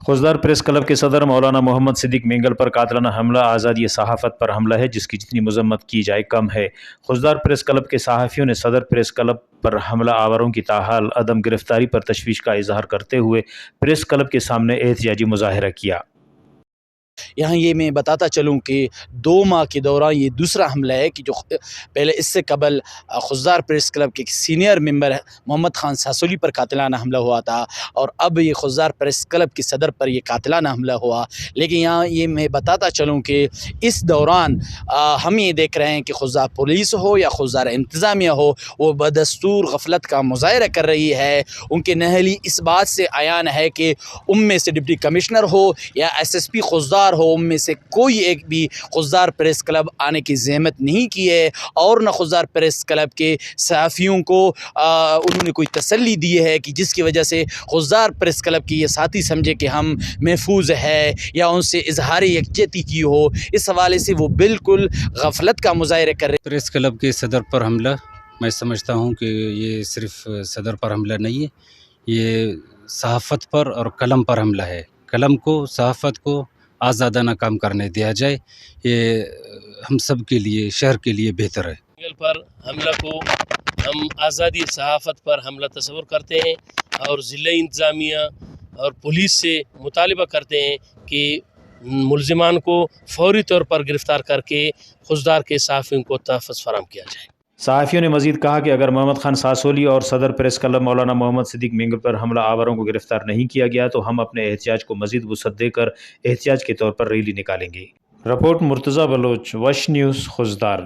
Khuzdar press club के सदर मौलाना मोहम्मद सिद्दीक मेंगल पर कातिलाना हमला आज़ादी सहाफ़त पर हमला है जिसकी जितनी मजम्मत की जाए कम है। खुजदार प्रेस क्लब के सहाफ़ियों ने सदर प्रेस क्लब पर हमला आवरों की ताहाल अदम गिरफ्तारी पर तशवीश का इजहार करते हुए प्रेस क्लब के सामने एहतजाजी मुजाहरा किया। यहाँ ये मैं बताता चलूँ कि 2 माह के दौरान ये दूसरा हमला है कि जो पहले इससे कबल खुजदार प्रेस क्लब के सीनियर मेंबर मोहम्मद खान सासोली पर कातिलाना हमला हुआ था और अब ये खुजदार प्रेस क्लब के सदर पर ये कातिलाना हमला हुआ। लेकिन यहाँ ये मैं बताता चलूँ कि इस दौरान हम ये देख रहे हैं कि खुजदार पुलिस हो या खुजदार इंतज़ामिया हो, वो बदस्तूर गफलत का मुजाहरा कर रही है। उनके नहली इस बात से आयान है कि उनमें से डिप्टी कमिश्नर हो या SSP खुजदार हो, उनमें से कोई एक भी खुजदार प्रेस क्लब आने की ज़हमत नहीं की है और न खुजदार प्रेस क्लब के सहाफ़ियों को उन्होंने कोई तसल्ली दी है कि जिसकी वजह से खुजदार प्रेस क्लब के ये साथी समझे कि हम महफूज है या उनसे इजहार यकजहती की हो। इस हवाले से वो बिल्कुल गफलत का मुजाहरा कर रहे। प्रेस क्लब के सदर पर हमला, मैं समझता हूँ कि ये सिर्फ सदर पर हमला नहीं है, ये सहाफ़त पर और कलम पर हमला है। कलम को, सहाफ़त को आज़ादाना काम करने दिया जाए, ये हम सब के लिए, शहर के लिए बेहतर है। पर हमला को हम आज़ादी सहाफ़त पर हमला तस्वर करते हैं और ज़िला इंतज़ामिया और पुलिस से मुतालिबा करते हैं कि मुलज़िमान को फौरी तौर पर गिरफ़्तार करके खुजदार के सहाफ़ियों को तहफ़्फ़ुज़ फराहम किया जाए। सहाफ़ियों ने मजीद कहा कि अगर मोहम्मद खान सासोली और सदर प्रेस क्लब मौलाना मोहम्मद सिद्दीक मेंगल पर हमला आवारों को गिरफ्तार नहीं किया गया तो हम अपने एहतजाज को मजीद वुसअत देकर एहतजाज के तौर पर रैली निकालेंगे। रिपोर्ट मुर्तज़ा बलोच, वश न्यूज़, खुजदार।